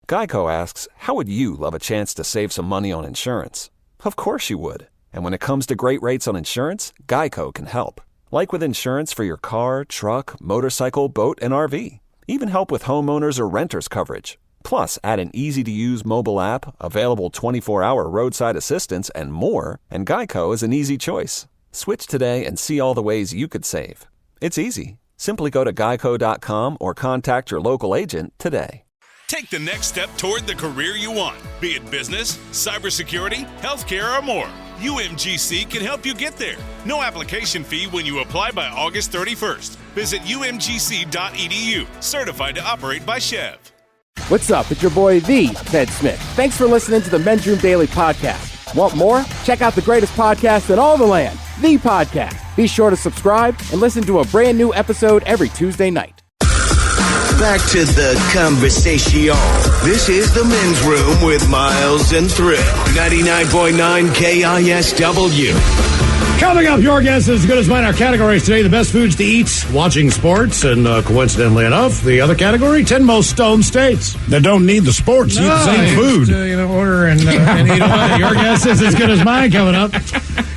Geico asks, how would you love a chance to save some money on insurance? Of course you would. And when it comes to great rates on insurance, Geico can help. Like with insurance for your car, truck, motorcycle, boat, and RV. Even help with homeowners or renters coverage. Plus, add an easy-to-use mobile app, available 24-hour roadside assistance, and more, and Geico is an easy choice. Switch today and see all the ways you could save. It's easy. Simply go to geico.com or contact your local agent today. Take the next step toward the career you want, be it business, cybersecurity, healthcare, or more. UMGC can help you get there. No application fee when you apply by August 31st. Visit umgc.edu, certified to operate by Chev. What's up? It's your boy, the Ted Smith. Thanks for listening to the Men's Room Daily Podcast. Want more? Check out the greatest podcast in all the land, The Podcast. Be sure to subscribe and listen to a brand new episode every Tuesday night. Back to the conversation. This is the Men's Room with Miles and Thrill. 99.9 KISW. Coming up, your guess is as good as mine. Our categories today: the best foods to eat watching sports, and coincidentally enough, the other category: 10 most stoned states that don't need the sports, eat the same food. Order and eat away. Your guess is as good as mine. Coming up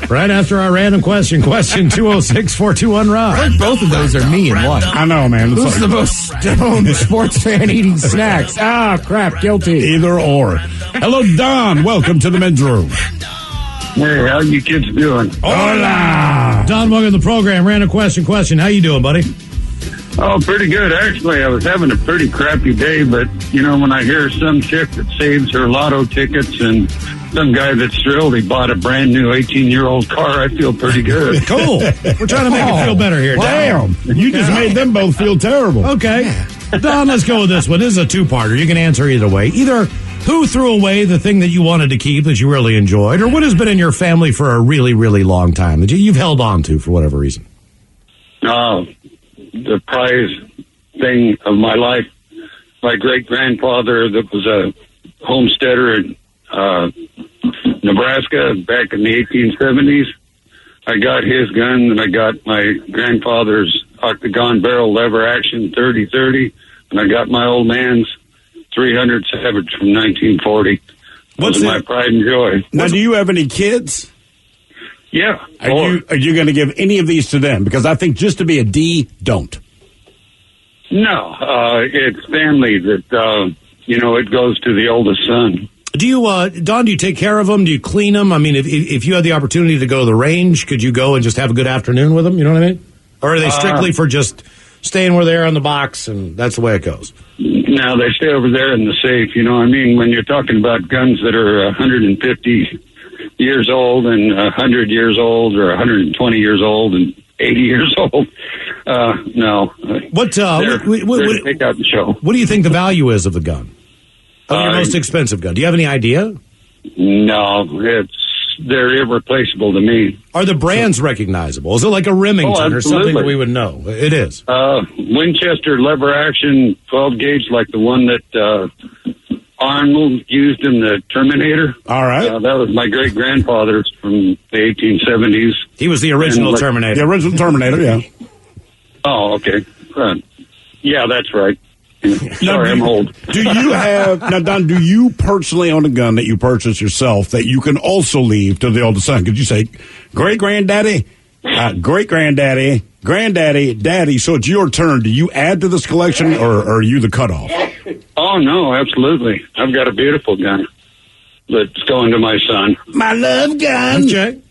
right after our random question 206-421-ROCK. I think both of those are me in one. I know, man. Who's the most stoned sports fan eating snacks? Crap, guilty. Either or. Hello, Don. Welcome to the Men's Room. Hey, how you kids doing? Hola! Don, welcome to the program. Random question. How you doing, buddy? Oh, pretty good. Actually, I was having a pretty crappy day, but, when I hear some chick that saves her lotto tickets and some guy that's thrilled he bought a brand new 18-year-old car, I feel pretty good. Cool. We're trying to make it feel better here, Don. Damn. You just made them both feel terrible. Okay. Don, let's go with this one. This is a two-parter. You can answer either way. Either who threw away the thing that you wanted to keep that you really enjoyed, or what has been in your family for a really, really long time that you've held on to for whatever reason? The prize thing of my life, my great-grandfather that was a homesteader in Nebraska back in the 1870s. I got his gun, and I got my grandfather's octagon barrel lever action 30-30, and I got my old man's 300 Savage from 1940. What's my pride and joy. Now, do you have any kids? Yeah. Are you going to give any of these to them? Because I think just to be a D, don't. No, it's family that, it goes to the oldest son. Do you, Don, do you take care of them? Do you clean them? I mean, if you had the opportunity to go to the range, could you go and just have a good afternoon with them? You know what I mean? Or are they strictly for just staying where they are in the box and that's the way it goes? No, they stay over there in the safe. You know what I mean? When you're talking about guns that are 150 years old and 100 years old or 120 years old and 80 years old, no. What pick out the show. What do you think the value is of the gun? Of your most expensive gun? Do you have any idea? No, they're irreplaceable to me. Are the brands recognizable? Is it like a Remington or something that we would know? It is. Winchester lever action 12 gauge, like the one that Arnold used in the Terminator. All right. That was my great grandfather's from the 1870s. He was the original Terminator. The original Terminator, yeah. Oh, okay. Yeah, that's right. Sorry, I'm old. Don, do you personally own a gun that you purchase yourself that you can also leave to the oldest son? Could you say, great-granddaddy, great-granddaddy, granddaddy, daddy, so it's your turn. Do you add to this collection, or are you the cutoff? Oh, no, absolutely. I've got a beautiful gun that's going to my son. My love gun. Okay.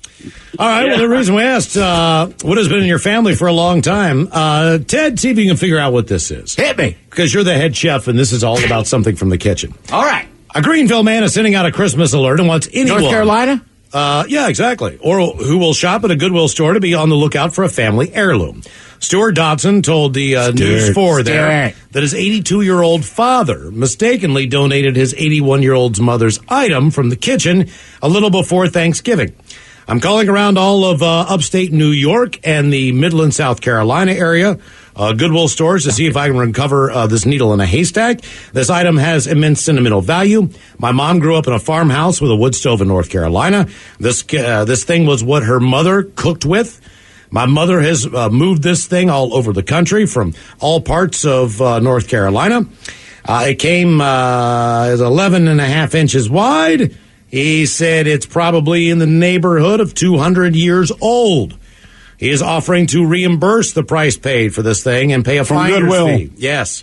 All right, well, the reason we asked what has been in your family for a long time, Ted, see if you can figure out what this is. Hit me. Because you're the head chef, and this is all about something from the kitchen. All right. A Greenville man is sending out a Christmas alert and wants anyone... North Carolina? Yeah, exactly. Or who will shop at a Goodwill store to be on the lookout for a family heirloom. Stuart Dodson told the News 4 there that his 82-year-old father mistakenly donated his 81-year-old's mother's item from the kitchen a little before Thanksgiving. I'm calling around all of upstate New York and the Midland, South Carolina area, Goodwill stores to see if I can recover this needle in a haystack. This item has immense sentimental value. My mom grew up in a farmhouse with a wood stove in North Carolina. This thing was what her mother cooked with. My mother has moved this thing all over the country from all parts of North Carolina. It came as 11 and a half inches wide. He said it's probably in the neighborhood of 200 years old. He is offering to reimburse the price paid for this thing and pay a finder's Goodwill. fee. Yes.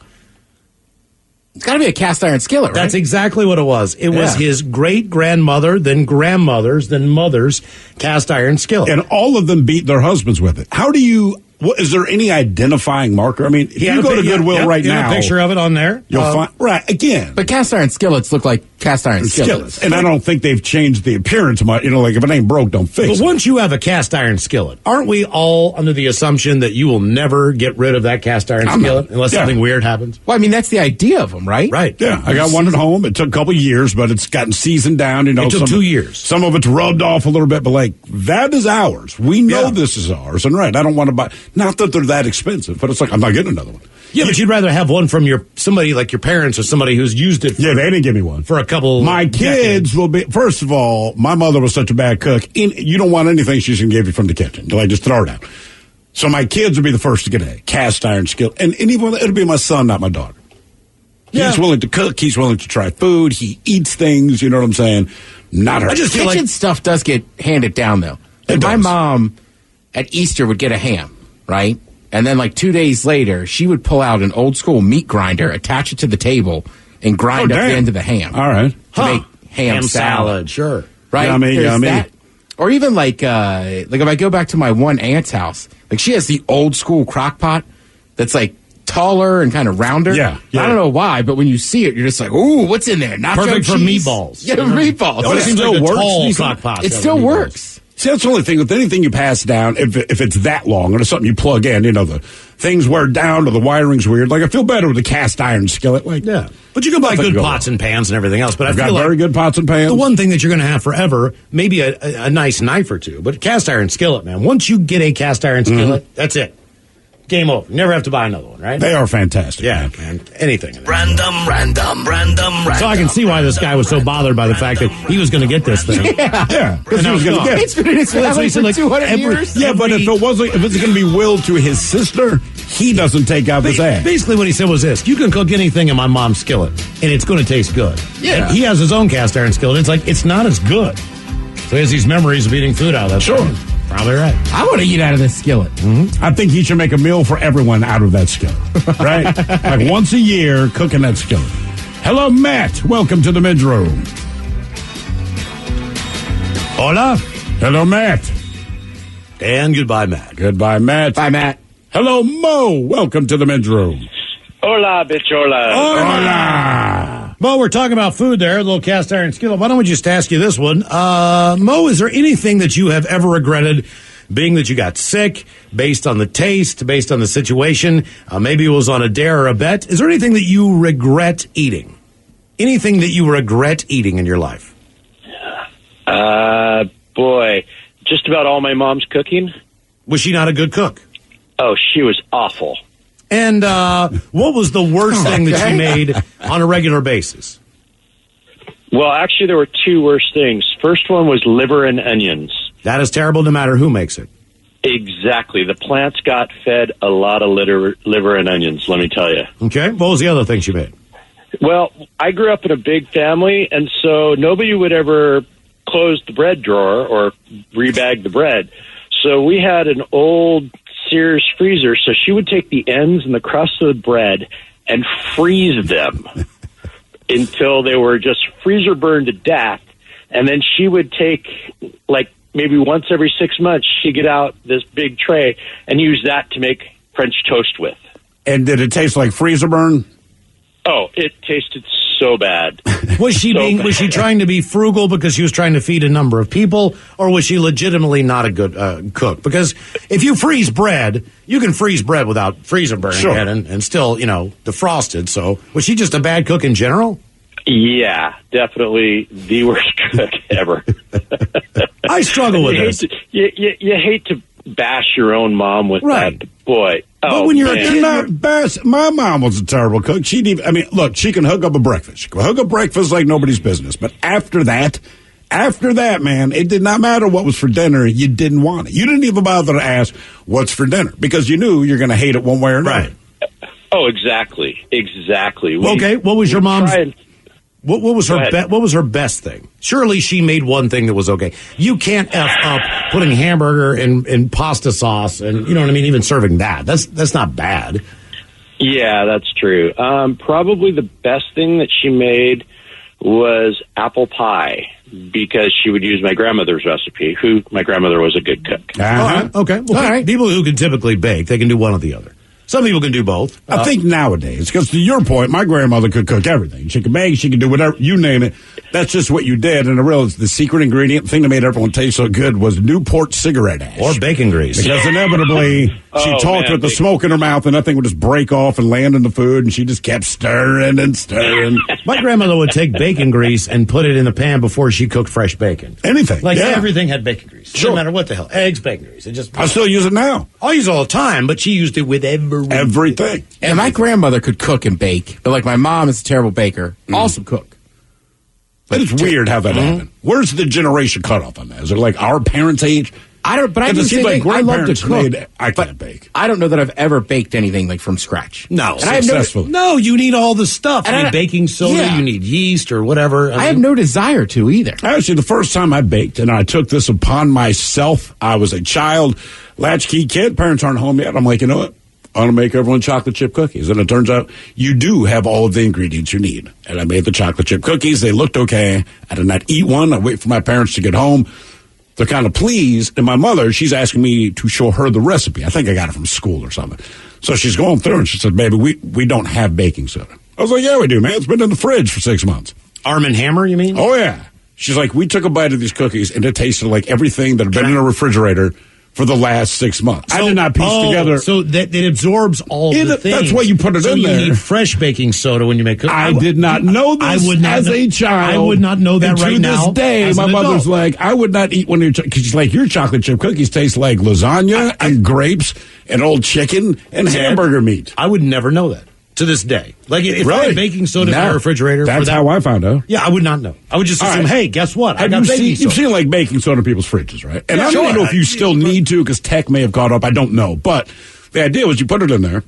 It's got to be a cast iron skillet, right? That's exactly what it was. It was his great-grandmother, then grandmother's, then mother's cast iron skillet. And all of them beat their husbands with it. How do you... is there any identifying marker? I mean, if you go to Goodwill right now... a picture of it on there. You'll find... Right, again. But cast iron skillets look like cast iron skillets. And I don't think they've changed the appearance much. You know, like if it ain't broke, don't fix it. But once you have a cast iron skillet, aren't we all under the assumption that you will never get rid of that cast iron skillet unless something weird happens? Well, I mean, that's the idea of them, right? Right. Yeah, I got one at home. It took a couple years, but it's gotten seasoned down. You know, it took 2 years. Some of it's rubbed off a little bit, but like, that is ours. We know this is ours. And right, I don't want to buy... Not that they're that expensive, but it's like, I'm not getting another one. Yeah, but you'd rather have one from somebody like your parents or somebody who's used it. Yeah, they didn't give me one for a couple. My kids will be. First of all, my mother was such a bad cook. You don't want anything she's gonna give you from the kitchen. Like just throw it out. So my kids will be the first to get a cast iron skillet, and even it'll be my son, not my daughter. Yeah. He's willing to cook. He's willing to try food. He eats things. You know what I'm saying? Not her. I just feel kitchen stuff does get handed down though. Like my mom at Easter would get a ham, right? And then, like 2 days later, she would pull out an old school meat grinder, attach it to the table, and grind up the end of the ham. All right. To make ham salad. Sure. Right? Yummy. That. Or even like if I go back to my one aunt's house, like she has the old school crock pot that's like taller and kind of rounder. Yeah. I don't know why, but when you see it, you're just like, ooh, what's in there? Nacho Perfect for cheese? meatballs. Yeah, meatballs. But it seems still like works. a tall These crock pot. It still works. See, that's the only thing with anything you pass down. If it's that long or something you plug in, you know, the things wear down or the wiring's weird. Like I feel better with a cast iron skillet. Like but you can buy good pots and pans and everything else. But I've I got feel very like good pots and pans. the one thing that you're going to have forever, maybe a nice knife or two, but cast iron skillet, man. Once you get a cast iron skillet, that's it. Game over. Never have to buy another one, right? They are fantastic. Yeah, man. Anything. Random. So I can see why this guy was so bothered by the fact that he was going to get this thing. Yeah, because he was going to get it. It's been in his family for 200 years. Yeah, but if it's going to be willed to his sister, he doesn't take out his ass. Basically, what he said was this: you can cook anything in my mom's skillet, and it's going to taste good. Yeah. And he has his own cast iron skillet. It's like it's not as good. So he has these memories of eating food out of that. Sure. thing. Probably right. I want to eat out of this skillet. I think he should make a meal for everyone out of that skillet, right? Like once a year, cooking that skillet. Hello, Matt. Welcome to the men's room. Hola. Hello, Matt. And goodbye, Matt. Goodbye, Matt. Bye, Matt. Hello, Mo. Welcome to the men's room. Hola, bichola. Hola. Mo, we're talking about food there, a little cast iron skillet. Why don't we just ask you this one? Mo, is there anything that you have ever regretted, being that you got sick, based on the taste, based on the situation? Maybe it was on a dare or a bet. Is there anything that you regret eating? Anything that you regret eating in your life? Boy, just about all my mom's cooking. Was she not a good cook? Oh, she was awful. And what was the worst thing that she made on a regular basis? Well, actually, there were two worst things. First one was liver and onions. That is terrible no matter who makes it. Exactly. The plants got fed a lot of liver and onions, let me tell you. Okay. What was the other thing she made? Well, I grew up in a big family, and so nobody would ever close the bread drawer or rebag the bread. So we had an old Sears freezer, so she would take the ends and the crust of the bread and freeze them until they were just freezer burned to death. And then she would take, like, maybe once every 6 months, she'd get out this big tray and use that to make French toast with. And did it taste like freezer burn? Oh, it tasted so bad. Was she trying to be frugal because she was trying to feed a number of people, or was she legitimately not a good cook? Because if you freeze bread, you can freeze bread without freezer burning it and still, defrost it. So was she just a bad cook in general? Yeah, definitely the worst cook ever. I struggle with this. You hate to bash your own mom with that. Boy. But when you're a kid, my mom was a terrible cook. Look, she can hook up a breakfast. She can hook up breakfast like nobody's business. But after that, man, it did not matter what was for dinner. You didn't want it. You didn't even bother to ask what's for dinner because you knew you're going to hate it one way or another. Right. Oh, exactly. Okay, what was your mom's? What was her best thing? Surely she made one thing that was okay. You can't F up putting hamburger in pasta sauce and, you know what I mean, even serving that. That's not bad. Yeah, that's true. Probably the best thing that she made was apple pie, because she would use my grandmother's recipe, my grandmother was a good cook. All right, okay. Well, all right. People who can typically bake, they can do one or the other. Some people can do both. I think nowadays, because to your point, my grandmother could cook everything. She could bake, she could do whatever, you name it. That's just what you did. And I realized the secret ingredient, the thing that made everyone taste so good, was Newport cigarette ash. Or bacon grease. Because inevitably, she talked with the smoke in her mouth, and that thing would just break off and land in the food, and she just kept stirring and stirring. My grandmother would take bacon grease and put it in the pan before she cooked fresh bacon. Anything. Everything had bacon grease. Sure. No matter what the hell. Eggs, bacon grease. I still use it now. I use it all the time, but she used it with everything. And my grandmother could cook and bake, but like my mom is a terrible baker. Awesome cook. But it's weird how that happened. Where's the generation cutoff on that? Is it like our parents' age? I don't. But I seem like I love to cook. I can't bake. I don't know that I've ever baked anything like from scratch. No, successfully. No, you need all the stuff. You need baking soda. You need yeast or whatever. I have no desire to either. Actually, the first time I baked, and I took this upon myself, I was a child, latchkey kid. Parents aren't home yet. I'm like, you know what? I want to make everyone chocolate chip cookies. And it turns out you do have all of the ingredients you need. And I made the chocolate chip cookies. They looked okay. I did not eat one. I wait for my parents to get home. They're kind of pleased. And my mother, she's asking me to show her the recipe. I think I got it from school or something. So she's going through and she said, baby, we don't have baking soda. I was like, yeah, we do, man. It's been in the fridge for 6 months. Arm & Hammer, you mean? Oh, yeah. She's like, we took a bite of these cookies and it tasted like everything that had been in a refrigerator for the last 6 months. I did not piece together. So that it absorbs all the things. That's why you put it in there. So you need fresh baking soda when you make cookies. I did not know this as a child. I would not know that right now. To this day, my mother's like, I would not eat one of your because she's like, your chocolate chip cookies taste like lasagna and grapes and old chicken and hamburger meat. I would never know that. To this day. Like, if I had baking soda in my refrigerator... That's how I found out. Yeah, I would not know. I would just assume, hey, guess what? I got baking soda. You've seen, like, baking soda in people's fridges, right? And I don't know if you still need to, because tech may have caught up. I don't know. But the idea was you put it in there.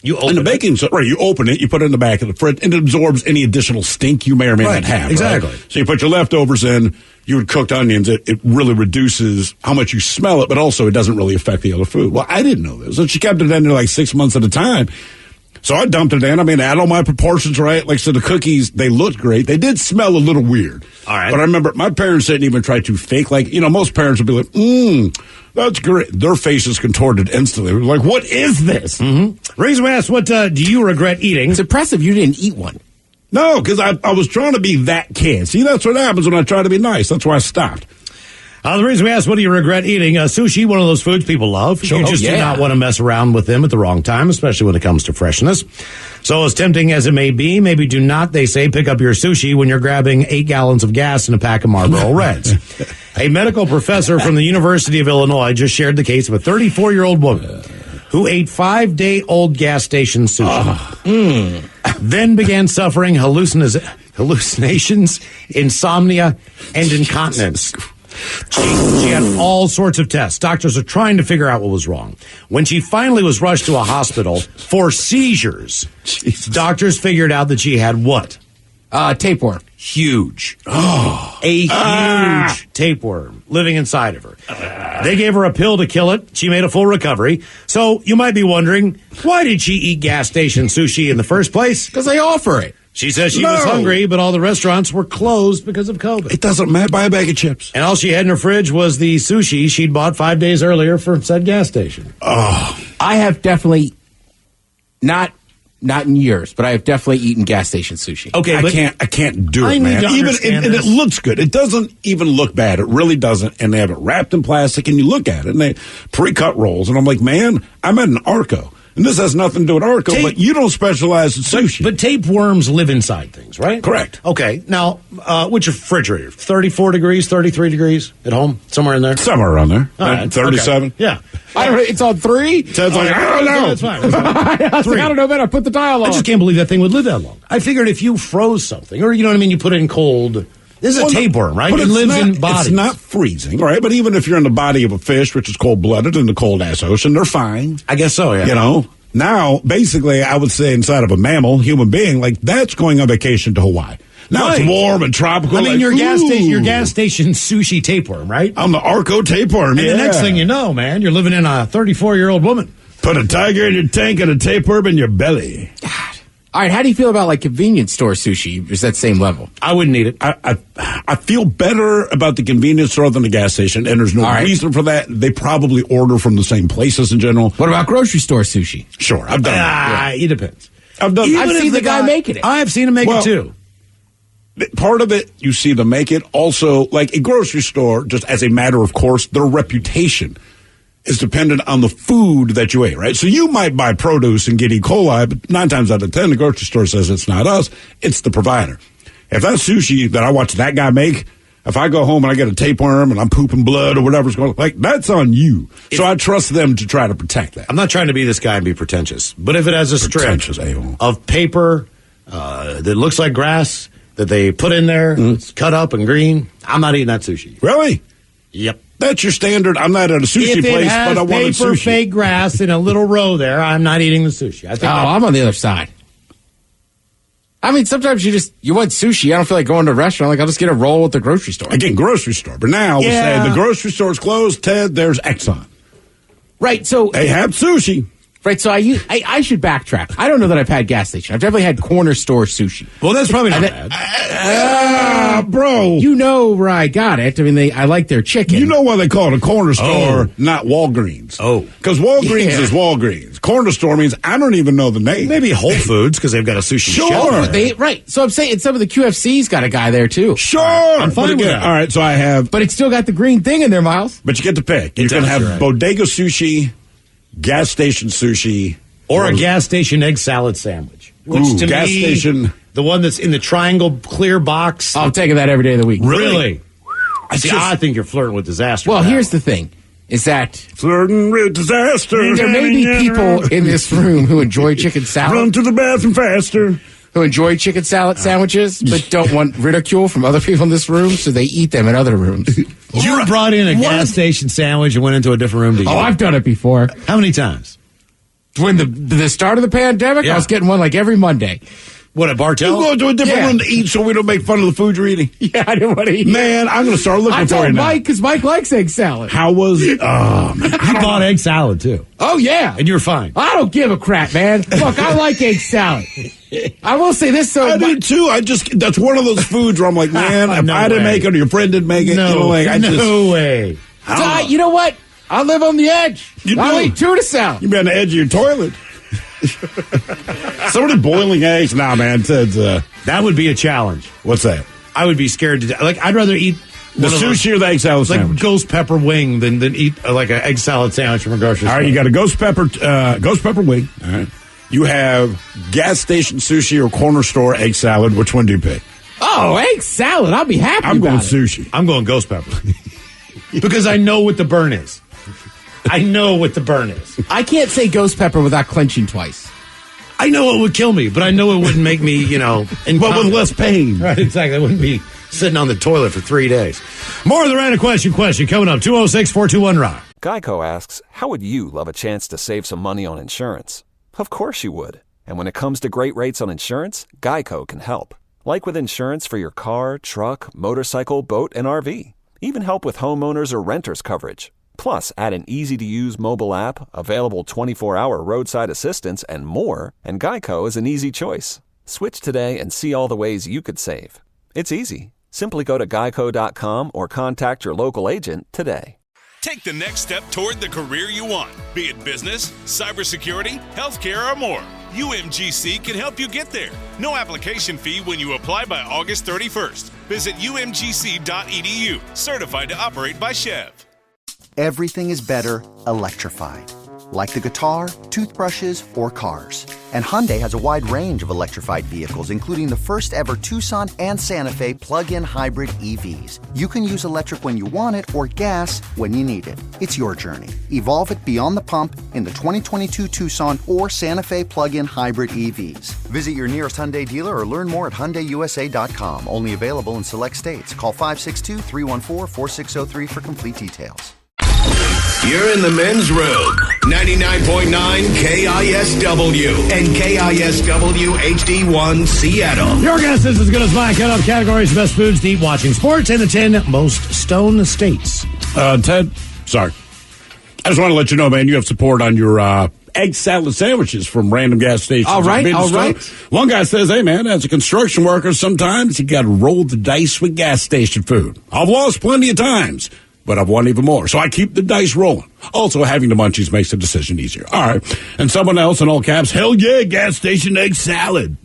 You open baking soda, right, you open it, you put it in the back of the fridge, and it absorbs any additional stink you may or may not have. Exactly. Right? So you put your leftovers in, you would cooked onions, it really reduces how much you smell it, but also it doesn't really affect the other food. Well, I didn't know this. So she kept it in there like 6 months at a time. So I dumped it in. I mean, I had all my proportions right. Like, so the cookies, they looked great. They did smell a little weird. All right. But I remember my parents didn't even try to fake, like, you know, most parents would be like, that's great. Their faces contorted instantly. They were like, what is this? Mm-hmm. Reason we asked, what do you regret eating? It's impressive you didn't eat one. No, because I was trying to be that kid. See, that's what happens when I try to be nice. That's why I stopped. The reason we asked, what do you regret eating? Sushi, one of those foods people love. Sure. You just do not want to mess around with them at the wrong time, especially when it comes to freshness. So as tempting as it may be, maybe do not, they say, pick up your sushi when you're grabbing 8 gallons of gas and a pack of Marlboro Reds. A medical professor from the University of Illinois just shared the case of a 34-year-old woman who ate 5-day-old gas station sushi. Then began suffering hallucinations, insomnia, and incontinence. She had all sorts of tests. Doctors are trying to figure out what was wrong. When she finally was rushed to a hospital for seizures, doctors figured out that she had what? Tapeworm. Huge. A huge tapeworm living inside of her. They gave her a pill to kill it. She made a full recovery. So you might be wondering, why did she eat gas station sushi in the first place? Because they offer it. She says she was hungry, but all the restaurants were closed because of COVID. It doesn't matter. Buy a bag of chips. And all she had in her fridge was the sushi she'd bought 5 days earlier from said gas station. Oh, I have definitely not in years, but I have definitely eaten gas station sushi. Okay, I can't do it, man. And it looks good. It doesn't even look bad. It really doesn't. And they have it wrapped in plastic, and you look at it, and they pre-cut rolls, and I'm like, man, I'm at an Arco. And this has nothing to do with Arco, but you don't specialize in sushi. But tapeworms live inside things, right? Correct. Okay. Now, what's your refrigerator? 34 degrees, 33 degrees at home? Somewhere in there? Somewhere around there. Right, 37? Okay. Yeah. I don't know. It's on 3? Ted's like, I don't know. That's fine. I don't know, man. I put the dial on. I just can't believe that thing would live that long. I figured if you froze something, or you know what I mean, you put it in cold... This is a tapeworm, right? It lives in bodies. It's not freezing, right? But even if you're in the body of a fish, which is cold-blooded in the cold-ass ocean, they're fine. I guess so, yeah. You know? Now, basically, I would say inside of a mammal, human being, like that's going on vacation to Hawaii. Now it's warm and tropical. I mean, your gas station sushi tapeworm, right? I'm the Arco tapeworm. And the next thing you know, man, you're living in a 34-year-old woman. Put a tiger in your tank and a tapeworm in your belly. God. All right, how do you feel about like convenience store sushi? Is that same level? I wouldn't eat it. I feel better about the convenience store than the gas station, and there's no reason for that. They probably order from the same places in general. What about grocery store sushi? Sure, I've done that. It depends. I've seen the guy making it. I've seen him make it too. Part of it, you see them make it. Also, like a grocery store, just as a matter of course, their reputation is dependent on the food that you ate, right? So you might buy produce and get E. coli, but 9 times out of 10, the grocery store says it's not us, it's the provider. If that sushi that I watch that guy make, if I go home and I get a tapeworm and I'm pooping blood or whatever's going on, like, that's on you. So I trust them to try to protect that. I'm not trying to be this guy and be pretentious, but if it has a strip of paper that looks like grass that they put in there, it's cut up and green, I'm not eating that sushi. Really? Yep. That's your standard. I'm not at a sushi place, but I want a paper, sushi. fake grass in a little row there, I'm not eating the sushi. I'm on the other side. I mean, sometimes you want sushi. I don't feel like going to a restaurant. Like, I'll just get a roll at the grocery store. Again, grocery store. But now we say the grocery store's closed. Ted, there's Exxon. Right, so... They have sushi. Right, so I should backtrack. I don't know that I've had gas station. I've definitely had corner store sushi. Well, that's probably not bad. Bro. You know where I got it. I mean, I like their chicken. You know why they call it a corner store, not Walgreens. Oh. Because Walgreens is Walgreens. Corner store means I don't even know the name. Maybe Whole Foods, because they've got a sushi Sure. shop. Right. So I'm saying some of the QFC's got a guy there, too. Sure. I'm fine with that. All right, so I have... But it's still got the green thing in there, Miles. But you get to pick. You can have bodega sushi, gas station sushi... Or a gas station egg salad sandwich. Which to gas me, station. The one that's in the triangle clear box. I'm taking that every day of the week. Really? I think you're flirting with disaster. Well, here's the thing. Is that... Flirting with disaster. There may be people in this room who enjoy chicken salad. Run to the bathroom faster. Who enjoy chicken salad sandwiches, but don't want ridicule from other people in this room, so they eat them in other rooms. You brought in a gas station sandwich and went into a different room to eat. Oh, I've done it before. How many times? When the start of the pandemic, I was getting one like every Monday. What, at Bartell? You go to a different room to eat so we don't make fun of the food you're eating? Yeah, I didn't want to eat. Man, I'm going to start looking for you now. I told Mike, because Mike likes egg salad. How was it? Oh, man. You bought egg salad, too. Oh, yeah. And you're fine. I don't give a crap, man. Look, I like egg salad. I will say this, though. I do, too. that's one of those foods where I'm like, man, if I didn't make it or your friend didn't make it, no way. So you know what? I live on the edge. I'll eat tuna salad. You've been on the edge of your toilet. Somebody boiling eggs? Nah, man. That would be a challenge. What's that? I would be scared to death. Like, I'd rather eat the sushi or the egg salad sandwich. Like ghost pepper wing than eat like an egg salad sandwich from a grocery store. All right, you got a ghost pepper wing. All right. You have gas station sushi or corner store egg salad. Which one do you pick? Oh, egg salad. I'll be happy I'm going about it. sushi. I'm going ghost pepper. Because I know what the burn is. I know what the burn is. I can't say ghost pepper without clenching twice. I know it would kill me, but I know it wouldn't make me, but with less pain. Right, exactly. I wouldn't be sitting on the toilet for 3 days. More of the random question coming up. 206-421-ROCK. Geico asks, how would you love a chance to save some money on insurance? Of course you would. And when it comes to great rates on insurance, Geico can help. Like with insurance for your car, truck, motorcycle, boat, and RV. Even help with homeowners or renters coverage. Plus, add an easy-to-use mobile app, available 24-hour roadside assistance, and more, and Geico is an easy choice. Switch today and see all the ways you could save. It's easy. Simply go to geico.com or contact your local agent today. Take the next step toward the career you want, be it business, cybersecurity, healthcare, or more. UMGC can help you get there. No application fee when you apply by August 31st. Visit umgc.edu, certified to operate by Chev. Everything is better electrified. Like the guitar, toothbrushes, or cars. And Hyundai has a wide range of electrified vehicles, including the first ever Tucson and Santa Fe plug-in hybrid EVs. You can use electric when you want it or gas when you need it. It's your journey. Evolve it beyond the pump in the 2022 Tucson or Santa Fe plug-in hybrid EVs. Visit your nearest Hyundai dealer or learn more at HyundaiUSA.com. Only available in select states. Call 562-314-4603 for complete details. You're in the men's room. 99.9 KISW and KISW HD1 Seattle. Your guess is as good as mine. Cut up categories: best foods to eat watching sports and the 10 most stone states. Ted, sorry. I just want to let you know, man, you have support on your egg salad sandwiches from random gas stations. All right. One guy says, hey, man, as a construction worker, sometimes you got to roll the dice with gas station food. I've lost plenty of times, but I've won even more. So I keep the dice rolling. Also, having the munchies makes the decision easier. All right. And someone else in all caps, hell yeah, gas station egg salad.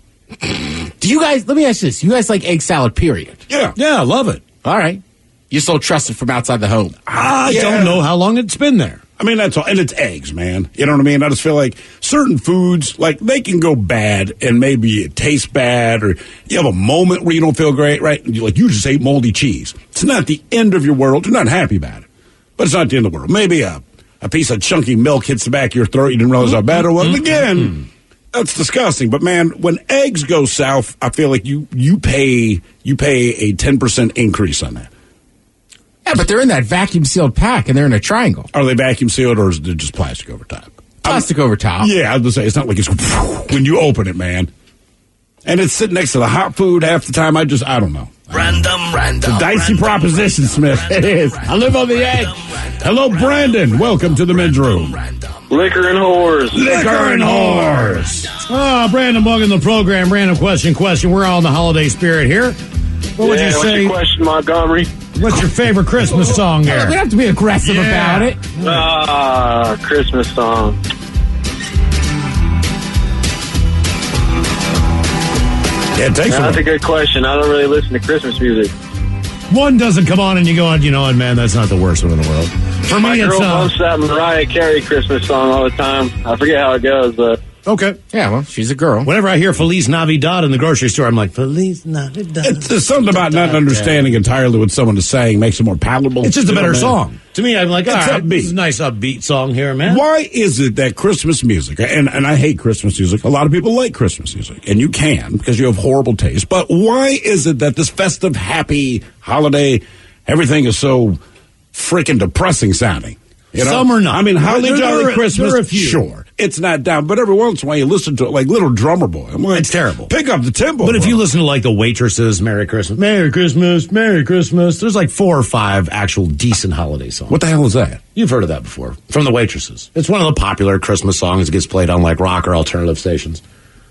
Do you guys, let me ask you this. You guys like egg salad, period? Yeah. Yeah, I love it. All right. You still trust it from outside the home? I don't know how long it's been there. I mean, that's all. And it's eggs, man. You know what I mean? I just feel like certain foods, like, they can go bad and maybe it tastes bad or you have a moment where you don't feel great, right? You just ate moldy cheese. It's not the end of your world. You're not happy about it. But it's not the end of the world. Maybe a piece of chunky milk hits the back of your throat. You didn't realize how bad it was. Again, that's disgusting. But, man, when eggs go south, I feel like you pay a 10% increase on that. Yeah, but they're in that vacuum sealed pack and they're in a triangle. Are they vacuum sealed or is it just plastic over top? Plastic over top. Yeah, I was going to say, it's not like it's when you open it, man. And it's sitting next to the hot food half the time. I don't know. Random. It's a dicey proposition, Smith. It is. I live on the edge. Hello, Brandon. Welcome to the men's room. Liquor and whores. Liquor and whores. Oh, Brandon Bug in the program. Random question. We're all in the holiday spirit here. What would you say? What's your question, Montgomery? What's your favorite Christmas song there? We don't have to be aggressive about it. Christmas song. Yeah, That's a good question. I don't really listen to Christmas music. One doesn't come on and you go, you know what, man, that's not the worst one in the world. For My me, girl it's... bumps that Mariah Carey Christmas song all the time. I forget how it goes, but... Okay. Yeah, well, she's a girl. Whenever I hear Feliz Navidad in the grocery store, I'm like, Feliz Navidad. There's something about not understanding entirely what someone is saying makes it more palatable. It's just a better song. To me, I'm like, all right, upbeat. this is a nice upbeat song here, man. Why is it that Christmas music, and I hate Christmas music, a lot of people like Christmas music, and you can because you have horrible taste, but why is it that this festive, happy holiday, everything is so freaking depressing sounding? You know? Some are not. I mean, Holly Jolly Christmas, there are a few. sure. It's not down, but every once in a while you listen to it like Little Drummer Boy. I'm like, it's terrible. Pick up the tempo. But if you listen to like the Waitresses, Merry Christmas, Merry Christmas, Merry Christmas, there's like 4 or 5 actual decent holiday songs. What the hell is that? You've heard of that before, from the Waitresses. It's one of the popular Christmas songs that gets played on like rock or alternative stations.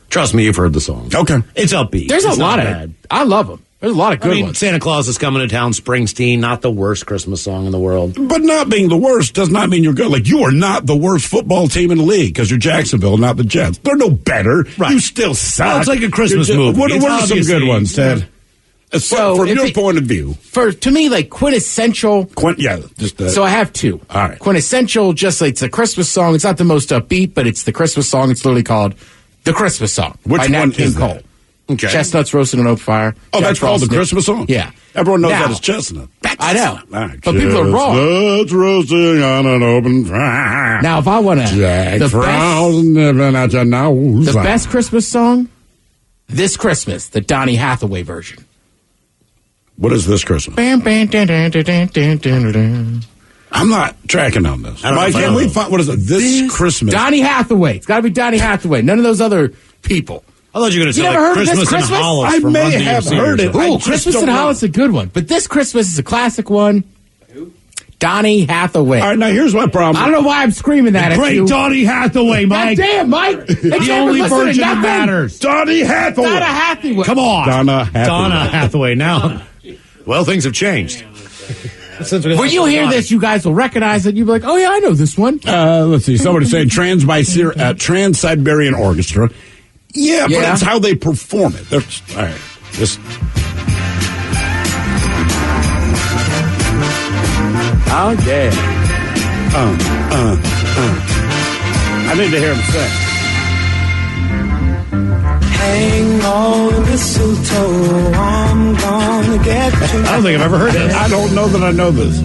Trust me, you've heard the song. Okay. It's upbeat. There's it's a lot of bad. I love them. There's a lot of good ones. Santa Claus is Coming to Town, Springsteen, not the worst Christmas song in the world. But not being the worst does not mean you're good. Like, you are not the worst football team in the league because you're Jacksonville, not the Jets. They're no better. Right. You still suck. Well, it's like a Christmas movie. What It's are some good ones, Ted? So from your point of view. To me, like quintessential. So I have 2. All right. Quintessential, just like it's a Christmas song. It's not the most upbeat, but it's the Christmas song. It's literally called The Christmas Song. Which by Nat one King is Cole. that? Okay. Chestnuts roasted on oak fire. Oh, that's called the Christmas song? Yeah. Everyone knows Now, that as chestnut. I know. Right. But people are wrong. Chestnuts roasting on an open fire. Now, if I want to... The best Christmas song? This Christmas, the Donny Hathaway version. What is this Christmas? Bam, bam, dun, dun, dun, dun, dun, dun, dun. I'm not tracking on this. Mike, can we find... What is it? This Christmas. Donny Hathaway. It's got to be Donny Hathaway. None of those other people. I thought you were going to say never like heard of this Christmas in Christmas? Hollis. I from may Run have DMC heard it. Ooh, Christmas in Hollis is a good one. But this Christmas is a classic one. Donny Hathaway. All right, now here's my problem. I don't know why I'm screaming that at you. Great Donny Hathaway, Mike. God damn, Mike. The only version that matters. Donny Hathaway. Donna Hathaway. Come on. Donna Hathaway. Donna Hathaway. Now, well, things have changed. When you hear this, you guys will recognize it. You'll be like, oh, yeah, I know this one. Let's see. Somebody saying Trans-Siberian Orchestra. Yeah, but it's how they perform it. All right. Just... Oh, yeah. I need to hear him sing. Hang on the mistletoe, I'm gonna get you. I don't think I've ever heard this. I don't know that I know this.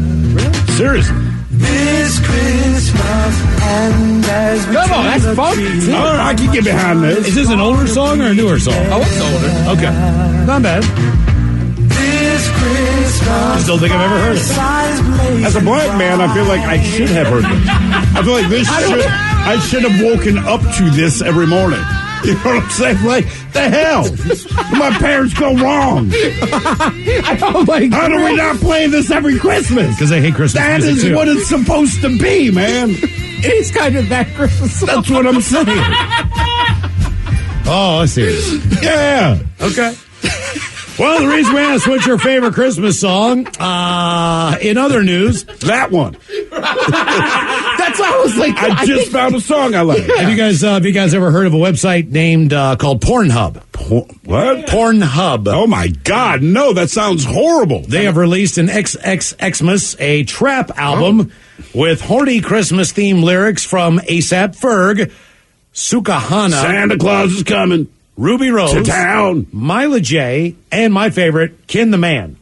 Seriously. This Christmas, and as we Come on, that's funky. All right, I can get behind this. Is this an older song or a newer song? Oh, it's older. Okay. Not bad. this Christmas, just don't think I've ever heard it. As a black man, I feel like I should have heard this. I feel like I should have woken up to this every morning. You know what I'm saying? Like, the hell? My parents go wrong. How do we not play this every Christmas? Because they hate Christmas That music, is too. what it's supposed to be, man. It's kind of that Christmas song. That's what I'm saying. Oh, I see. Yeah. Okay. Well, the reason we asked what's your favorite Christmas song, in other news, that one. That's why I was like, I just found a song I like. Have you guys ever heard of a website named called Pornhub? What? Pornhub. Oh my God, no, that sounds horrible. They have released an XXXmas, a trap album with horny Christmas themed lyrics from A$AP Ferg, Sukahana, Santa Claus is coming Ruby Rose, to town, Mila J, and my favorite, Ken the Man.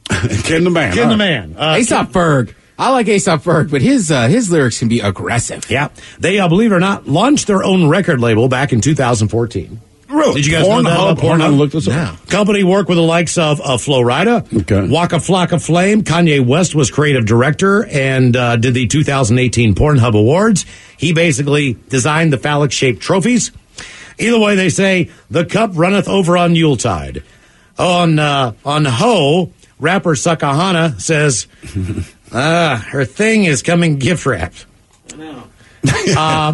Ken the Man. Ken the Man. A$AP Ferg. I like A$AP Ferg, but his lyrics can be aggressive. Yeah. They, believe it or not, launched their own record label back in 2014. Really? Did you guys know that about Pornhub? Look this up. Company worked with the likes of Flo Rida, Waka Flocka Flame. Kanye West was creative director and did the 2018 Pornhub Awards. He basically designed the phallic-shaped trophies. Either way, they say, the cup runneth over on Yuletide. On Ho, rapper Sukahana says, her thing is coming gift wrapped.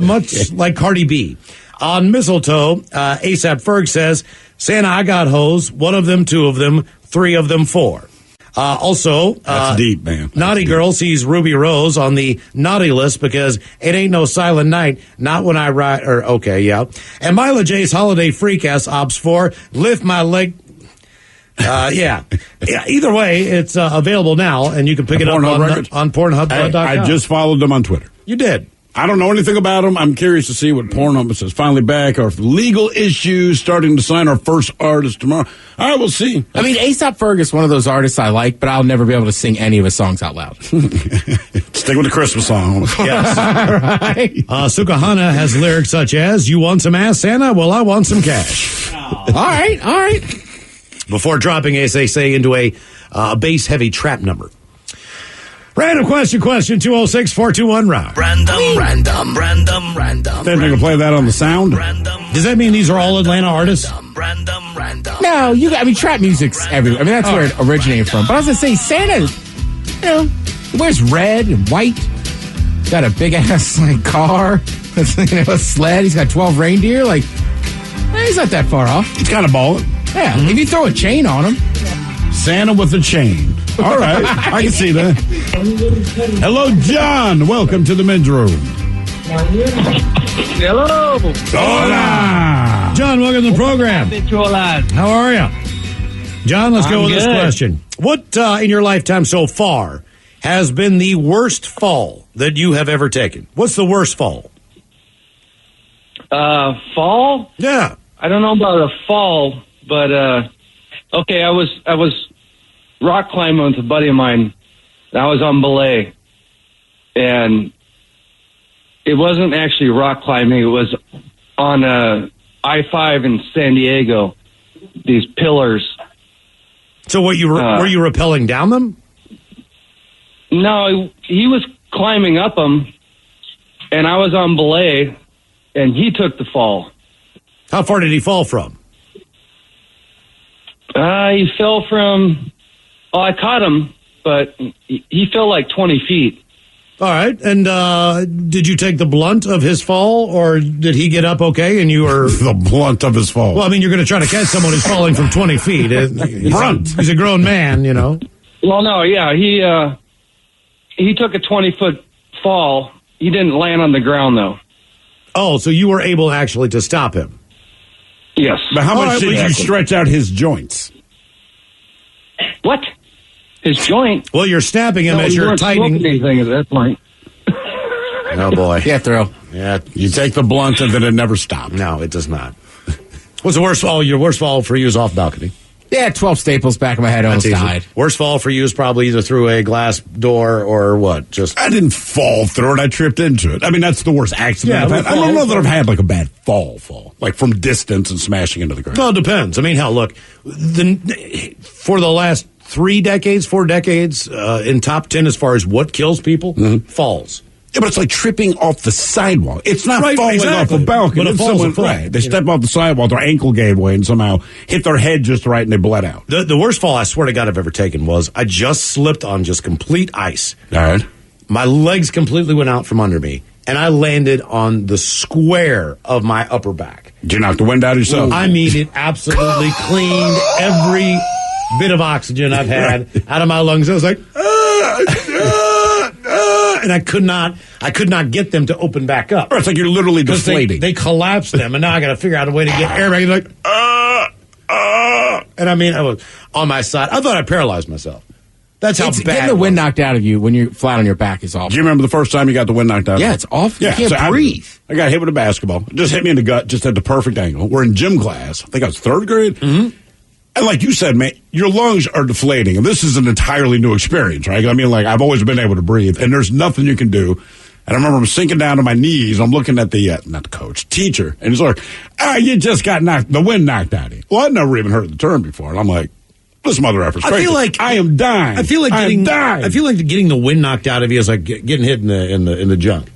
Much like Cardi B. On Mistletoe, A$AP Ferg says, Santa, I got hoes. One of them, two of them, three of them, four. Also, that's deep, man. Naughty Girl sees Ruby Rose on the naughty list because it ain't no silent night, not when I ride, or okay, yeah. And Mila J's Holiday Freak-Ass opts for Lift My Leg. Yeah. Either way, it's available now, and you can pick it up on Pornhub.com. I just followed them on Twitter. You did. I don't know anything about them. I'm curious to see what Pornhub says. Finally back. Our legal issues, starting to sign our first artist tomorrow. I will see. I mean, A$AP Ferg is one of those artists I like, but I'll never be able to sing any of his songs out loud. Stick with the Christmas song. Yes. Right. Sukahana has lyrics such as, you want some ass, Santa? Well, I want some cash. All right. Before dropping, as they say, into a bass-heavy trap number. Random question, 206-421-ROCK. Random. Then they can play that on the sound. Does that mean these are all Atlanta artists? No, trap music's everywhere. I mean, that's where it originated from. But I was going to say, Santa, he wears red and white. Got a big-ass, car. A sled. He's got 12 reindeer. He's not that far off. It's kind of balling. Yeah, if you throw a chain on him. Santa with a chain. All right, I can see that. Hello, John. Welcome to the men's room. Hello. Hola. John, welcome to the program. How are you? John, let's go with this question. What in your lifetime so far has been the worst fall that you have ever taken? What's the worst fall? Fall? Yeah. I don't know about a fall, but okay, I was rock climbing with a buddy of mine. I was on belay, and it wasn't actually rock climbing. It was on I-5 in San Diego. These pillars. So, were you rappelling down them? No, he was climbing up them, and I was on belay, and he took the fall. How far did he fall from? He fell from. Oh, I caught him, but he fell 20 feet. All right. And did you take the blunt of his fall, or did he get up okay and you were... The blunt of his fall. Well, I mean, you're going to try to catch someone who's falling from 20 feet. He's a grown man, Well, no, yeah. He took a 20-foot fall. He didn't land on the ground, though. Oh, so you were able actually to stop him? Yes. But how much did you stretch out his joints? What? His joint? Well, you're stabbing him as you're tightening. Anything at that point. Oh, boy. Yeah, throw. Yeah. You take the blunt and then it never stopped. No, it does not. What's the worst fall? Your worst fall for you is off balcony. Yeah, 12 staples back of my head, almost died. Worst fall for you is probably either through a glass door or what? I didn't fall through it. I tripped into it. I mean, that's the worst accident I've had. I don't know that I've had a bad fall, from distance and smashing into the ground. Well, it depends. I mean, hell, look, for the last 4 decades in top 10 as far as what kills people, falls. Yeah, but it's like tripping off the sidewalk. It's not falling exactly. off a balcony. But it It's falls someone, a foot. right. They step off the sidewalk, their ankle gave way, and somehow hit their head just right, and they bled out. The worst fall I swear to God I've ever taken was I just slipped on just complete ice. All right. My legs completely went out from under me, and I landed on the square of my upper back. Did you knock the wind out of yourself? I mean, it absolutely cleaned every bit of oxygen I've had out of my lungs. I was like, and I could not get them to open back up. It's like you're literally deflating. They collapsed them, and now I got to figure out a way to get air back. Like, and I mean, I was on my side. I thought I paralyzed myself. That's how bad. Getting the wind knocked out of you when you're flat on your back is awful. Do you remember the first time you got the wind knocked out of you? Yeah, it's awful. Yeah, you can't breathe. I got hit with a basketball. It just hit me in the gut, just at the perfect angle. We're in gym class. I think I was third grade. Mm-hmm. And like you said, man, your lungs are deflating. And this is an entirely new experience, right? I mean, like, I've always been able to breathe, and there's nothing you can do. And I remember I'm sinking down to my knees. I'm looking at the, not the coach, teacher. And he's like, you just got the wind knocked out of you. Well, I'd never even heard the term before. And I'm like, this mother effort's crazy. I feel like I am dying. I feel like getting the wind knocked out of you is like getting hit in the junk.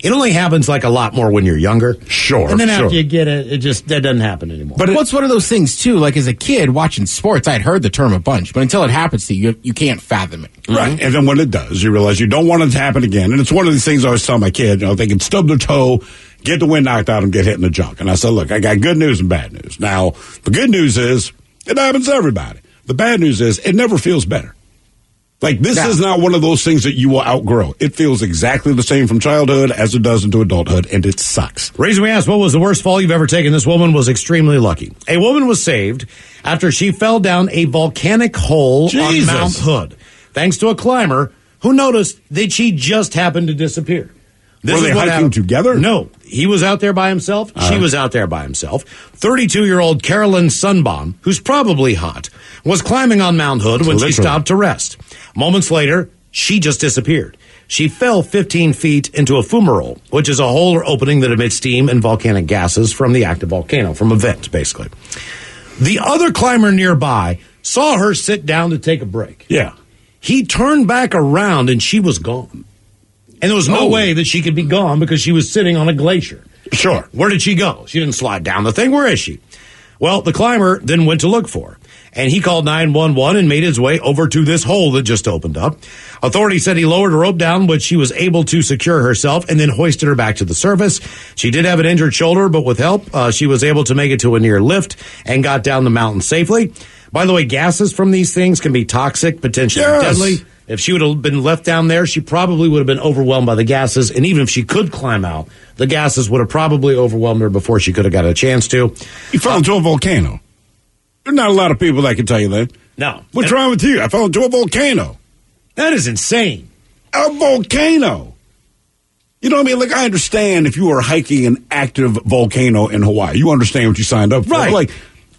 It only happens like a lot more when you're younger. Sure. And then after you get it, that doesn't happen anymore. But it's one of those things too. Like as a kid watching sports, I'd heard the term a bunch, but until it happens to you, you can't fathom it. Right. And then when it does, you realize you don't want it to happen again. And it's one of these things I always tell my kids, they can stub their toe, get the wind knocked out of them, get hit in the junk. And I said, look, I got good news and bad news. Now, the good news is it happens to everybody. The bad news is it never feels better. Like, this is not one of those things that you will outgrow. It feels exactly the same from childhood as it does into adulthood, and it sucks. Reason we asked, what was the worst fall you've ever taken? This woman was extremely lucky. A woman was saved after she fell down a volcanic hole on Mount Hood, thanks to a climber who noticed that she just happened to disappear. Were they hiking together? No. He was out there by himself. She was out there by himself. 32-year-old Carolyn Sunbaum, who's probably hot, was climbing on Mount Hood when she stopped to rest. Moments later, she just disappeared. She fell 15 feet into a fumarole, which is a hole or opening that emits steam and volcanic gases from the active volcano, from a vent, basically. The other climber nearby saw her sit down to take a break. Yeah. He turned back around, and she was gone. And there was no way that she could be gone because she was sitting on a glacier. Sure. Where did she go? She didn't slide down the thing. Where is she? Well, the climber then went to look for her. And he called 911 and made his way over to this hole that just opened up. Authorities said he lowered a rope down, which she was able to secure herself, and then hoisted her back to the surface. She did have an injured shoulder, but with help, she was able to make it to a near lift and got down the mountain safely. By the way, gases from these things can be toxic, potentially deadly. If she would have been left down there, she probably would have been overwhelmed by the gases. And even if she could climb out, the gases would have probably overwhelmed her before she could have got a chance to. You fell into a volcano. There's not a lot of people that can tell you that. No. What's wrong with you? I fell into a volcano. That is insane. A volcano. You know what I mean? Like, I understand if you were hiking an active volcano in Hawaii. You understand what you signed up for. Right. Like,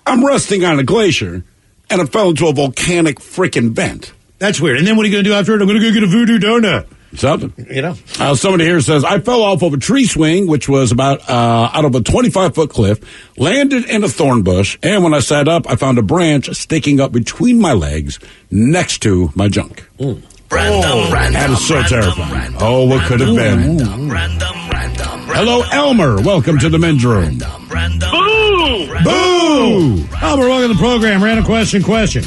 I'm resting on a glacier, and I fell into a volcanic freaking vent. That's weird. And then what are you going to do after it? I'm going to go get a voodoo donut. Something. You know? Somebody here says, I fell off of a tree swing, which was about out of a 25-foot cliff, landed in a thorn bush, and when I sat up, I found a branch sticking up between my legs next to my junk. That is so terrifying. What could have been? Hello, Elmer. Welcome to the men's room. Boo! Boo! Elmer, welcome to the program. Random question.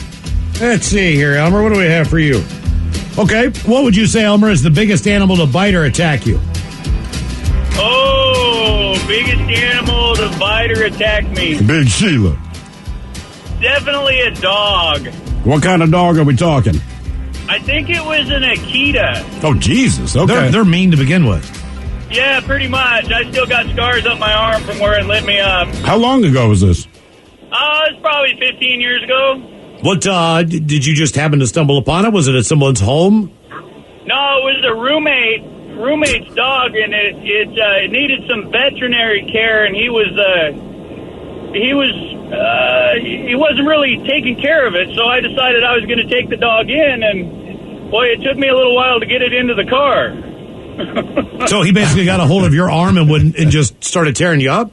Let's see here, Elmer. What do we have for you? Okay, what would you say, Elmer, is the biggest animal to bite or attack you? Biggest animal to bite or attack me. Big Sheila. Definitely a dog. What kind of dog are we talking? I think it was an Akita. Oh, Jesus. Okay. They're mean to begin with. Yeah, pretty much. I still got scars up my arm from where it lit me up. How long ago was this? It's probably 15 years ago. What, did you just happen to stumble upon it? Was it at someone's home? No, it was a roommate's dog, and it needed some veterinary care, and he wasn't really taking care of it, so I decided I was going to take the dog in, and boy, it took me a little while to get it into the car. So he basically got a hold of your arm and just started tearing you up?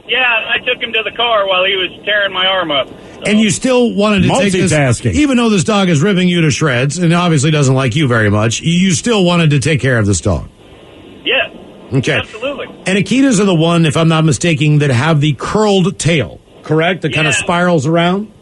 Yeah, I took him to the car while he was tearing my arm up. And you still wanted to take this, multitasking. even though this dog is ripping you to shreds and obviously doesn't like you very much, you still wanted to take care of this dog. Yeah. Okay. Absolutely. And Akitas are the one, if I'm not mistaken, that have the curled tail, correct? That kind of spirals around?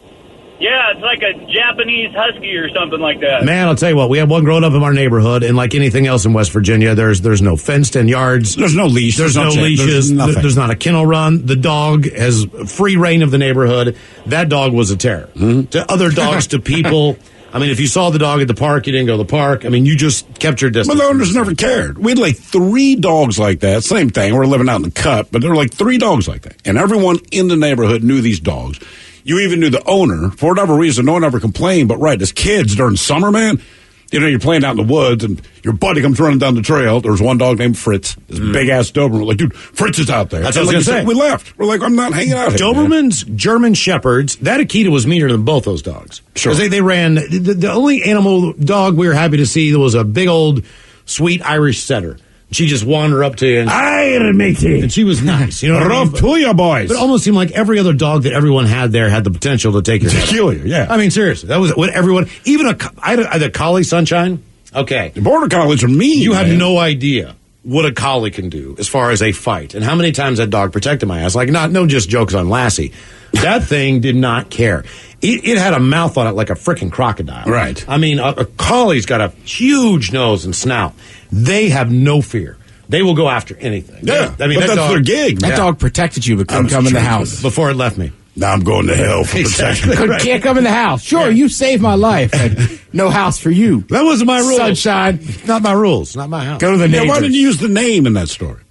Yeah, it's like a Japanese husky or something like that. Man, I'll tell you what, we had one growing up in our neighborhood, and like anything else in West Virginia, there's no fenced-in yards. There's no leash. There's no leashes. There's not a kennel run. The dog has free reign of the neighborhood. That dog was a terror. To other dogs, to people. I mean, if you saw the dog at the park, you didn't go to the park. I mean, you just kept your distance. But the owners never cared. We had like 3 dogs like that. Same thing. We're living out in the cut, but there were like 3 dogs like that. And everyone in the neighborhood knew these dogs. You even knew the owner. For whatever reason, no one ever complained. But right, as kids during summer, man, you know, you're playing out in the woods and your buddy comes running down the trail. There was one dog named Fritz, this big-ass Doberman. We're like, dude, Fritz is out there. That's what I was like going to say. We left. We're like, I'm not hanging out here. Dobermans, German Shepherds, that Akita was meaner than both those dogs. Sure. Because they ran, the only animal dog we were happy to see was a big old sweet Irish setter. She just wandered up to you. And she was nice. You know what I mean? To you, boys. But it almost seemed like every other dog that everyone had there had the potential to take your head. Kill you, yeah. I mean, seriously. That was what everyone, even I had a collie, Sunshine. Okay. The border collies are mean. You have man. no idea what a collie can do as far as a fight. And how many times that dog protected my ass. Like, no just jokes on Lassie. That thing did not care. It had a mouth on it like a freaking crocodile. Right. I mean, a collie's got a huge nose and snout. They have no fear. They will go after anything. Yeah. I mean, but that's their gig. That dog protected you, but couldn't come in the house. Before it left me. Now I'm going to hell for protection. Can't come in the house. Sure, you saved my life. And no house for you. That wasn't my rules. Sunshine. Not my rules. Not my house. Go to the neighbors. Why didn't you use the name in that story?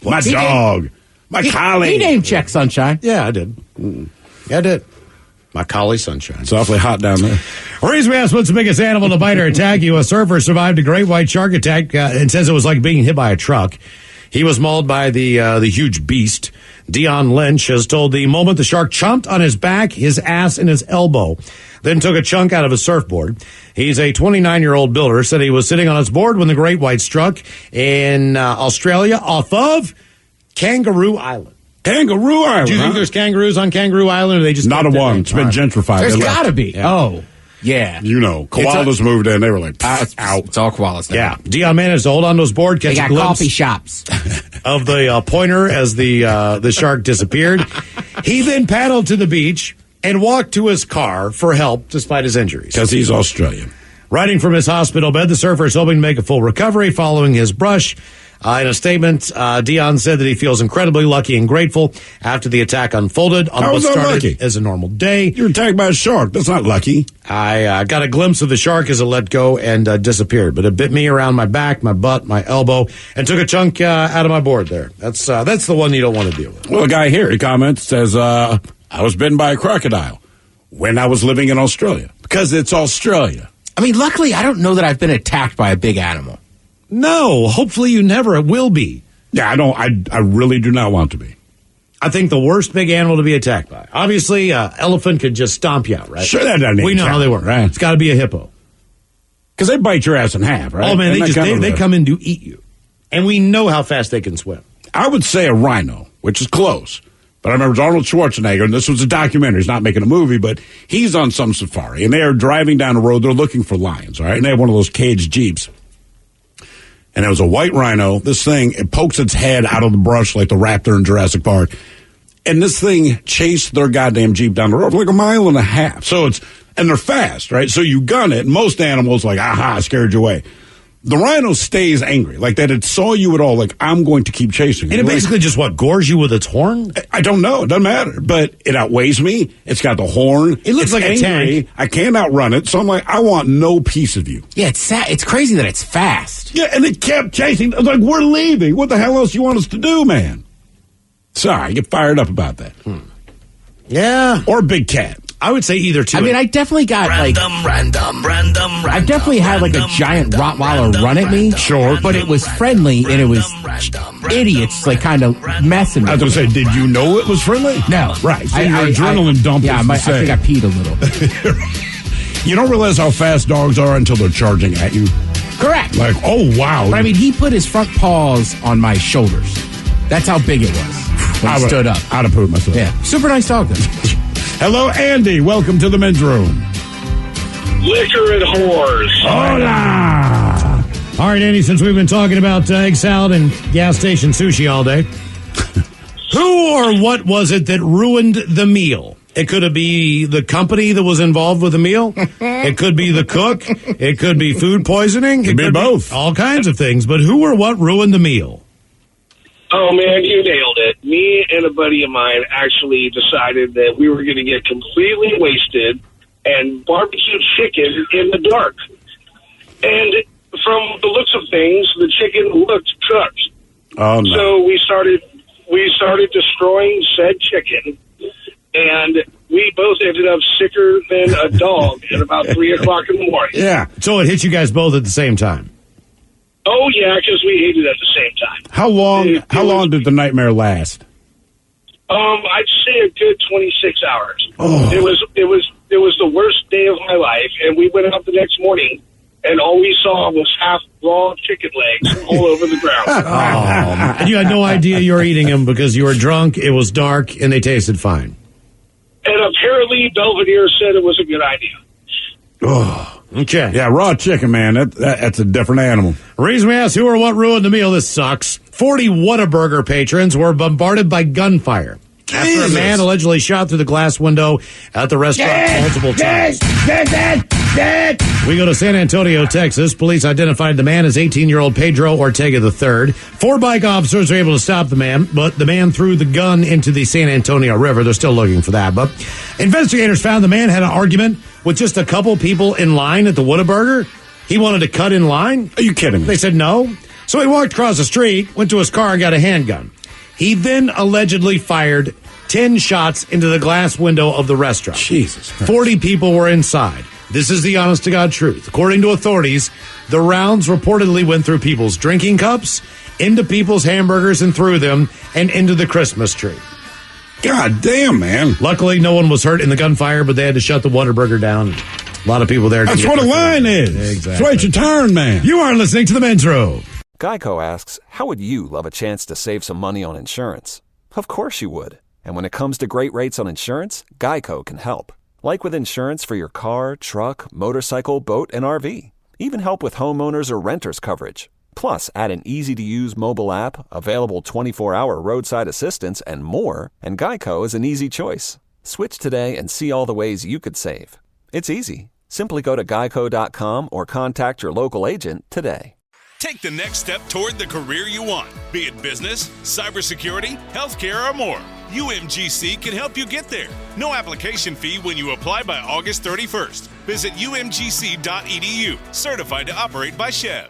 My dog. My collie. He name checked Sunshine. Yeah, I did. Yeah, I did. My collie, Sunshine. It's awfully hot down there. Reason we asked what's the biggest animal to bite or attack you. A surfer survived a great white shark attack and says it was like being hit by a truck. He was mauled by the huge beast. Dion Lynch has told the moment the shark chomped on his back, his ass, and his elbow, then took a chunk out of his surfboard. He's a 29-year-old builder, said he was sitting on his board when the great white struck in Australia off of Kangaroo Island. Kangaroo Island. Do you think there's kangaroos on Kangaroo Island, or they just not a one? It's been gentrified. There's got to be. Yeah. Oh, yeah. You know, koalas moved in. They were like, out. It's all koalas now. Yeah. Dion managed to hold on to his board, catch They a got glimpse coffee shops of the pointer as the shark disappeared. He then paddled to the beach and walked to his car for help despite his injuries. Because he's Australian. Writing from his hospital bed, the surfer is hoping to make a full recovery following his brush. In a statement, Dion said that he feels incredibly lucky and grateful after the attack unfolded on How what was that started lucky? as a normal day. You were attacked by a shark. That's not lucky. I got a glimpse of the shark as it let go and disappeared, but it bit me around my back, my butt, my elbow, and took a chunk out of my board there. That's the one you don't want to deal with. Well, a guy here, he comments, says, I was bitten by a crocodile when I was living in Australia. Because it's Australia. I mean, luckily, I don't know that I've been attacked by a big animal. No, hopefully you never will be. Yeah, I really do not want to be. I think the worst big animal to be attacked by. Obviously, elephant could just stomp you out, right? Sure, that doesn't We know how they work. right? It's got to be a hippo. Because they bite your ass in half, right? Oh, man, Isn't they come in to eat you. And we know how fast they can swim. I would say a rhino, which is close. But I remember Arnold Schwarzenegger, and this was a documentary. He's not making a movie, but he's on some safari, and they are driving down the road. They're looking for lions, all right? And they have one of those caged Jeeps. And it was a white rhino. This thing, it pokes its head out of the brush like the raptor in Jurassic Park. And this thing chased their goddamn Jeep down the road for like a mile and a half. And they're fast, right? So you gun it, and most animals like, aha, scared you away. The rhino stays angry, like that it saw you at all, like, I'm going to keep chasing you. And it basically just, gores you with its horn? I don't know. It doesn't matter. But it outweighs me. It's got the horn. It looks like angry. a tank. I can't outrun it. So I'm like, I want no piece of you. Yeah, it's sad. It's crazy that it's fast. Yeah, and it kept chasing. I was like, we're leaving. What the hell else you want us to do, man? Sorry, I get fired up about that. Yeah. Or a big cat. I would say either two. I mean, I definitely got I definitely had like a giant Rottweiler run at me. Sure. But it was friendly and it was idiots like kind of messing with I was going to say, did you know it was friendly? No. Right. So your adrenaline dump yeah, is the I same. think I peed a little. You don't realize how fast dogs are until they're charging at you. Correct. Like, oh, wow. But I mean, he put his front paws on my shoulders. That's how big it was when he stood up. I'd have pooped myself. Yeah. Super nice dog, though. Hello, Andy. Welcome to the men's room. Liquor and whores. Hola! All right, Andy, since we've been talking about egg salad and gas station sushi all day, who or what was it that ruined the meal? It could be the company that was involved with the meal. It could be the cook. It could be food poisoning. It could be both. All kinds of things. But who or what ruined the meal? Oh, man, you nailed it. Me and a buddy of mine actually decided that we were going to get completely wasted and barbecue chicken in the dark. And from the looks of things, the chicken looked cooked. Oh, no. So we started destroying said chicken, and we both ended up sicker than a dog at about 3 o'clock in the morning. Yeah. So it hit you guys both at the same time. Oh, yeah, because we ate it at the same time. How long did the nightmare last? I'd say a good 26 hours. Oh. It was the worst day of my life, and we went out the next morning, and all we saw was half raw chicken legs all over the ground. And you had no idea you were eating them because you were drunk, it was dark, and they tasted fine. And apparently Belvedere said it was a good idea. Oh. Okay. Yeah, raw chicken, man. That's a different animal. The reason we asked who or what ruined the meal, this sucks. 40 Whataburger patrons were bombarded by gunfire after a man allegedly shot through the glass window at the restaurant multiple times. We go to San Antonio, Texas. Police identified the man as 18-year-old Pedro Ortega III. 4 bike officers were able to stop the man, but the man threw the gun into the San Antonio River. They're still looking for that. But investigators found the man had an argument with just a couple people in line at the Whataburger. He wanted to cut in line. Are you kidding me? They said no. So he walked across the street, went to his car, and got a handgun. He then allegedly fired 10 shots into the glass window of the restaurant. Jesus Christ. 40 people were inside. This is the honest-to-God truth. According to authorities, the rounds reportedly went through people's drinking cups, into people's hamburgers and through them, and into the Christmas tree. God damn, man. Luckily, no one was hurt in the gunfire, but they had to shut the Whataburger down. A lot of people there. That's what a line is. Exactly. It's your turn, man. You are listening to The Men's Room. Geico asks, how would you love a chance to save some money on insurance? Of course you would. And when it comes to great rates on insurance, Geico can help. Like with insurance for your car, truck, motorcycle, boat, and RV. Even help with homeowners or renters coverage. Plus, add an easy-to-use mobile app, available 24-hour roadside assistance, and more, and Geico is an easy choice. Switch today and see all the ways you could save. It's easy. Simply go to geico.com or contact your local agent today. Take the next step toward the career you want, be it business, cybersecurity, healthcare, or more. UMGC can help you get there. No application fee when you apply by August 31st. Visit umgc.edu, certified to operate by Chev.